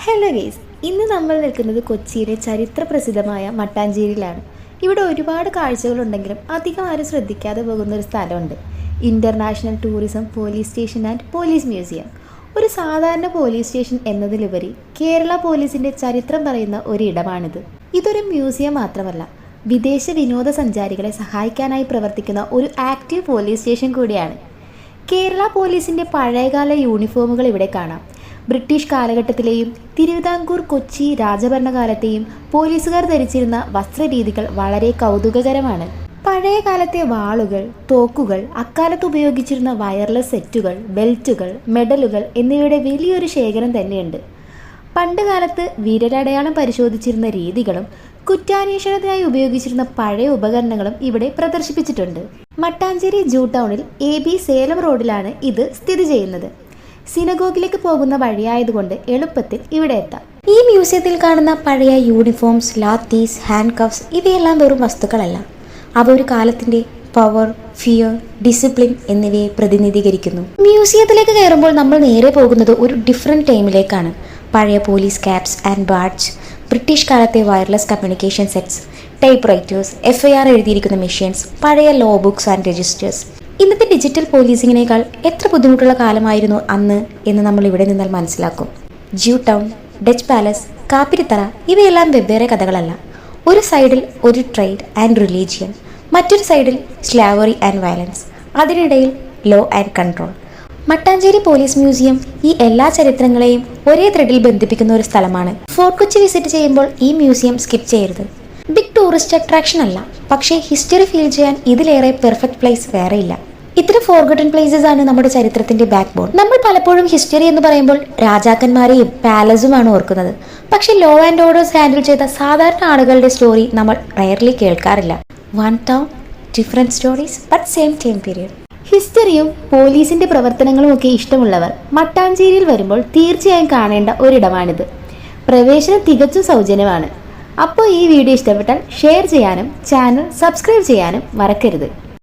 Hello guys, ഇന്ന് നമ്മൾ നിൽക്കുന്നത് കൊച്ചിയിലെ ചരിത്ര പ്രസിദ്ധമായ മട്ടാഞ്ചേരിയിലാണ്. ഇവിടെ ഒരുപാട് കാഴ്ചകളുണ്ടെങ്കിലും അധികം ആരും ശ്രദ്ധിക്കാതെ പോകുന്ന ഒരു സ്ഥലമുണ്ട്. International tourism police station and police museum. ഒരു സാധാരണ പോലീസ് സ്റ്റേഷൻ എന്നതിലുപരി കേരള പോലീസിൻ്റെ ചരിത്രം പറയുന്ന ഒരിടമാണിത്. ഇതൊരു മ്യൂസിയം മാത്രമല്ല, വിദേശ വിനോദസഞ്ചാരികളെ സഹായിക്കാനായി പ്രവർത്തിക്കുന്ന ഒരു ആക്റ്റീവ് പോലീസ് സ്റ്റേഷൻ കൂടിയാണ്. കേരള പോലീസിൻ്റെ പഴയകാല യൂണിഫോമുകൾ ഇവിടെ കാണാം. ബ്രിട്ടീഷ് കാലഘട്ടത്തിലെയും തിരുവിതാംകൂർ കൊച്ചി രാജഭരണകാലത്തെയും പോലീസുകാർ ധരിച്ചിരുന്ന വസ്ത്രരീതികൾ വളരെ കൗതുകകരമാണ്. പഴയ കാലത്തെ വാളുകൾ, തോക്കുകൾ, അക്കാലത്ത് ഉപയോഗിച്ചിരുന്ന വയർലെസ് സെറ്റുകൾ, ബെൽറ്റുകൾ, മെഡലുകൾ എന്നിവയുടെ വലിയൊരു ശേഖരം തന്നെയുണ്ട്. പണ്ട് കാലത്ത് വിരലടയാളം പരിശോധിച്ചിരുന്ന രീതികളും കുറ്റാന്വേഷണത്തിനായി ഉപയോഗിച്ചിരുന്ന പഴയ ഉപകരണങ്ങളും ഇവിടെ പ്രദർശിപ്പിച്ചിട്ടുണ്ട്. മട്ടാഞ്ചേരി ജൂ ടൗണിൽ AB സേലം റോഡിലാണ് ഇത് സ്ഥിതി ചെയ്യുന്നത്. സിനഗോഗിലേക്ക് പോകുന്ന വഴിയായതുകൊണ്ട് എളുപ്പത്തിൽ ഇവിടെ എത്താം. ഈ മ്യൂസിയത്തിൽ കാണുന്ന പഴയ യൂണിഫോംസ്, ലാത്തീസ്, ഹാൻഡ് കഫ്സ് ഇവയെല്ലാം വെറും വസ്തുക്കളല്ല. അവ ഒരു കാലത്തിന്റെ പവർ, ഫിയർ, ഡിസിപ്ലിൻ എന്നിവയെ പ്രതിനിധീകരിക്കുന്നു. മ്യൂസിയത്തിലേക്ക് കയറുമ്പോൾ നമ്മൾ നേരെ പോകുന്നത് ഒരു ഡിഫറെന്റ് ടൈമിലേക്കാണ്. പഴയ police caps and badge, British കാലത്തെ wireless communication sets, typewriters, FIR എഴുതിയിരിക്കുന്ന മെഷീൻസ്, പഴയ ലോ ബുക്സ് ആൻഡ് രജിസ്റ്റേഴ്സ്. ഇന്നത്തെ ഡിജിറ്റൽ പോലീസിങ്ങിനേക്കാൾ എത്ര ബുദ്ധിമുട്ടുള്ള കാലമായിരുന്നു അന്ന് എന്ന് നമ്മൾ ഇവിടെ നിന്നാൽ മനസ്സിലാക്കും. ജൂ ടൗൺ, ഡച്ച് പാലസ്, കാപ്പിരിത്തറ ഇവയെല്ലാം വെവ്വേറെ കഥകളല്ല. ഒരു സൈഡിൽ ഒരു ട്രേഡ് ആൻഡ് റിലീജിയൻ, മറ്റൊരു സൈഡിൽ സ്ലാവറി ആൻഡ് വയലൻസ്, അതിനിടയിൽ law and control. Mattancherry police museum ഈ എല്ലാ ചരിത്രങ്ങളെയും ഒരേ ത്രെഡിൽ ബന്ധിപ്പിക്കുന്ന ഒരു സ്ഥലമാണ്. ഫോർട്ട് കൊച്ചി വിസിറ്റ് ചെയ്യുമ്പോൾ ഈ മ്യൂസിയം സ്കിപ്പ് ചെയ്യരുത്. ബിഗ് ടൂറിസ്റ്റ് അട്രാക്ഷൻ അല്ല, പക്ഷേ ഹിസ്റ്ററി ഫീൽ ചെയ്യാൻ ഇതിലേറെ പെർഫെക്റ്റ് പ്ലേസ് വേറെയില്ല. ഇത്തരം ഫോർഗട്ടൺ പ്ലേസസ് ആണ് നമ്മുടെ ചരിത്രത്തിന്റെ ബാക്ക് ബോൺ. നമ്മൾ പലപ്പോഴും ഹിസ്റ്ററി എന്ന് പറയുമ്പോൾ രാജാക്കന്മാരെയും പാലസുമാണ് ഓർക്കുന്നത്. പക്ഷെ ലോ ആൻഡ് ഓർഡേഴ്സ് ഹാൻഡിൽ ചെയ്ത സാധാരണ ആളുകളുടെ സ്റ്റോറി നമ്മൾ റയർലി കേൾക്കാറില്ല. One town, different stories but same time period. ഹിസ്റ്ററിയും പോലീസിന്റെ പ്രവർത്തനങ്ങളും ഒക്കെ ഇഷ്ടമുള്ളവർ മട്ടാഞ്ചേരിയിൽ വരുമ്പോൾ തീർച്ചയായും കാണേണ്ട ഒരിടമാണിത്. പ്രവേശനം തികച്ചും സൗജന്യമാണ്. അപ്പോൾ ഈ വീഡിയോ ഇഷ്ടപ്പെട്ടാൽ ഷെയർ ചെയ്യാനും ചാനൽ സബ്സ്ക്രൈബ് ചെയ്യാനും മറക്കരുത്.